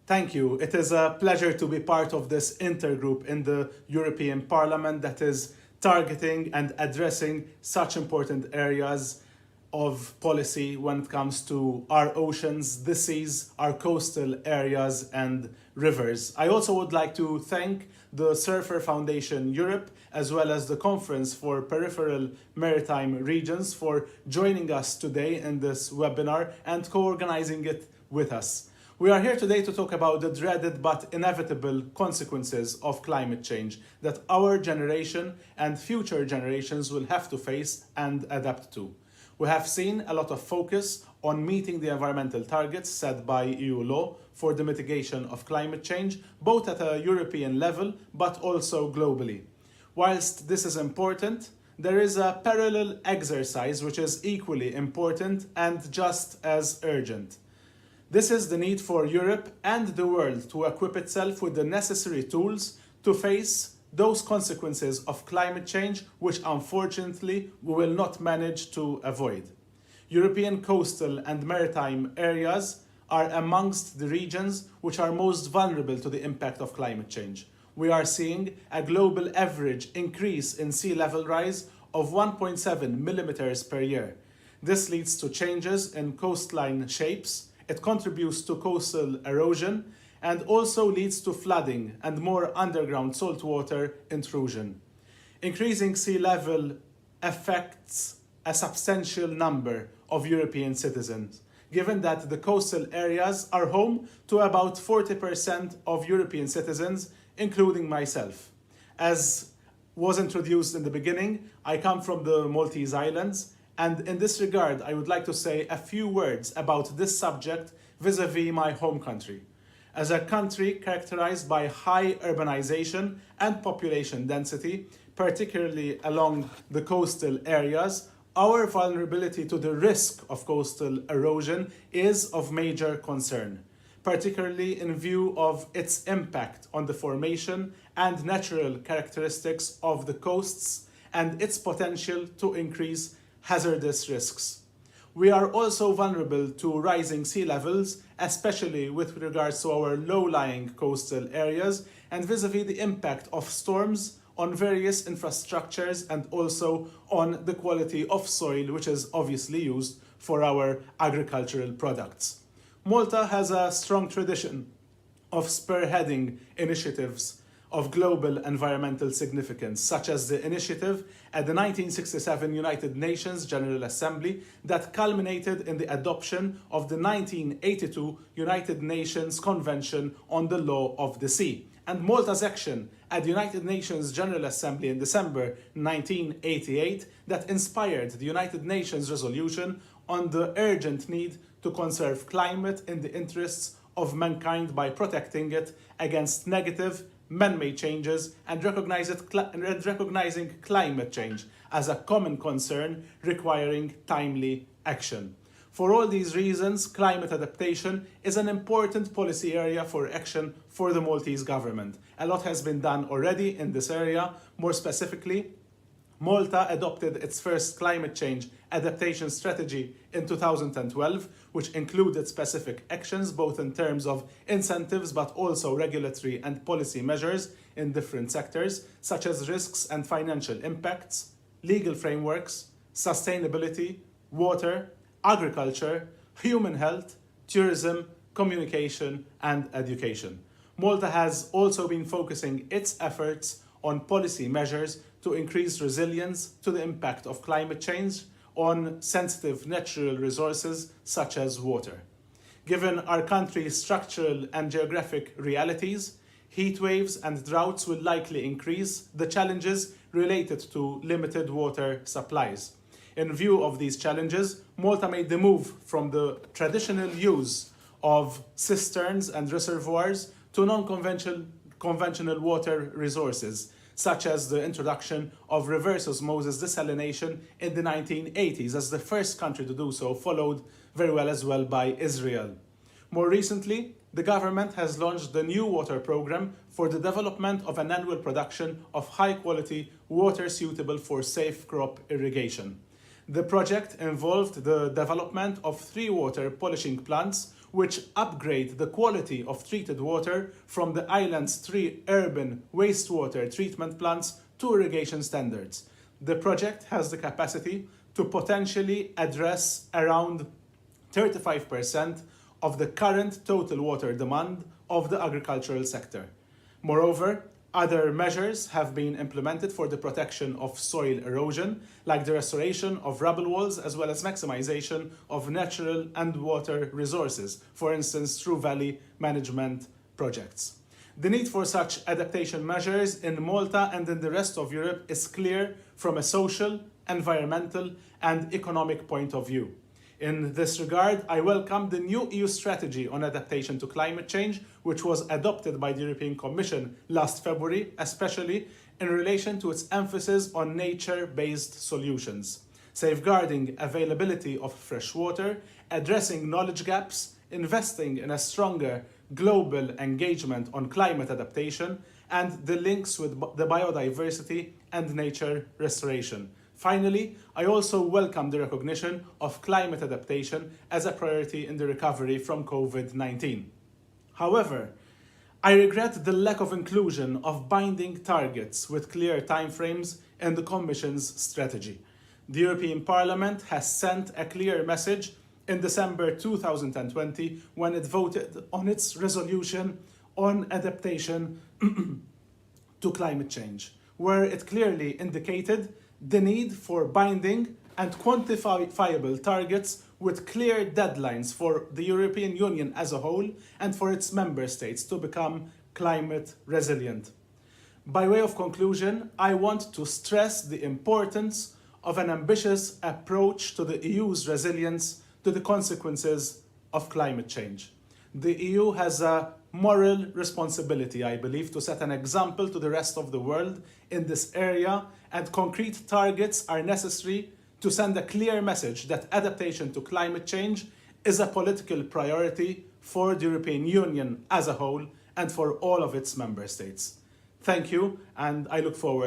Thank you. It is a pleasure to be part of this intergroup in the European Parliament that is targeting and addressing such important areas of policy when it comes to our oceans, the seas, our coastal areas and rivers. I also would like to thank the Surfer Foundation Europe as well as the Conference for Peripheral Maritime Regions for joining us today in this webinar and co-organizing it with us. We are here today to talk about the dreaded but inevitable consequences of climate change that our generation and future generations will have to face and adapt to. We have seen a lot of focus on meeting the environmental targets set by EU law for the mitigation of climate change, both at a European level but also globally. Whilst this is important, there is a parallel exercise which is equally important and just as urgent. This is the need for Europe and the world to equip itself with the necessary tools to face those consequences of climate change which unfortunately we will not manage to avoid. European coastal and maritime areas are amongst the regions which are most vulnerable to the impact of climate change. We are seeing a global average increase in sea level rise of 1.7 millimeters per year. This leads to changes in coastline shapes. It contributes to coastal erosion and also leads to flooding and more underground saltwater intrusion. Increasing sea level affects a substantial number of European citizens, given that the coastal areas are home to about 40% of European citizens, including myself. As was introduced in the beginning, I come from the Maltese Islands, and in this regard, I would like to say a few words about this subject vis-à-vis my home country. As a country characterized by high urbanization and population density, particularly along the coastal areas, our vulnerability to the risk of coastal erosion is of major concern, particularly in view of its impact on the formation and natural characteristics of the coasts and its potential to increase hazardous risks. We are also vulnerable to rising sea levels, especially with regards to our low-lying coastal areas and vis-à-vis the impact of storms on various infrastructures and also on the quality of soil, which is obviously used for our agricultural products. Malta has a strong tradition of spearheading initiatives of global environmental significance, such as the initiative at the 1967 United Nations General Assembly that culminated in the adoption of the 1982 United Nations Convention on the Law of the Sea, and Malta's action at the United Nations General Assembly in December 1988 that inspired the United Nations resolution on the urgent need to conserve climate in the interests of mankind by protecting it against negative man-made changes and recognizing climate change as a common concern requiring timely action. For all these reasons, climate adaptation is an important policy area for action for the Maltese government. A lot has been done already in this area. More specifically, Malta adopted its first climate change adaptation strategy in 2012, which included specific actions both in terms of incentives but also regulatory and policy measures in different sectors, such as risks and financial impacts, legal frameworks, sustainability, water, agriculture, human health, tourism, communication, and education. Malta has also been focusing its efforts on policy measures to increase resilience to the impact of climate change on sensitive natural resources such as water. Given our country's structural and geographic realities, heat waves and droughts will likely increase the challenges related to limited water supplies. In view of these challenges, Malta made the move from the traditional use of cisterns and reservoirs to non-conventional water resources, such as the introduction of reverse osmosis desalination in the 1980s as the first country to do so, followed very well as well by Israel. More recently, the government has launched the new water program for the development of an annual production of high-quality water suitable for safe crop irrigation. The project involved the development of 3 water polishing plants which upgrade the quality of treated water from the island's 3 urban wastewater treatment plants to irrigation standards. The project has the capacity to potentially address around 35% of the current total water demand of the agricultural sector. Moreover, other measures have been implemented for the protection of soil erosion, like the restoration of rubble walls, as well as maximization of natural and water resources, for instance, through valley management projects. The need for such adaptation measures in Malta and in the rest of Europe is clear from a social, environmental, and economic point of view. In this regard, I welcome the new EU strategy on adaptation to climate change, which was adopted by the European Commission last February, especially in relation to its emphasis on nature-based solutions, safeguarding availability of fresh water, addressing knowledge gaps, investing in a stronger global engagement on climate adaptation, and the links with the biodiversity and nature restoration. Finally, I also welcome the recognition of climate adaptation as a priority in the recovery from COVID-19. However, I regret the lack of inclusion of binding targets with clear timeframes in the Commission's strategy. The European Parliament has sent a clear message in December 2020 when it voted on its resolution on adaptation to climate change, where it clearly indicated the need for binding and quantifiable targets with clear deadlines for the European Union as a whole and for its member states to become climate resilient. By way of conclusion, I want to stress the importance of an ambitious approach to the EU's resilience to the consequences of climate change. The EU has a moral responsibility, I believe, to set an example to the rest of the world in this area, and concrete targets are necessary to send a clear message that adaptation to climate change is a political priority for the European Union as a whole and for all of its member states. Thank you, and I look forward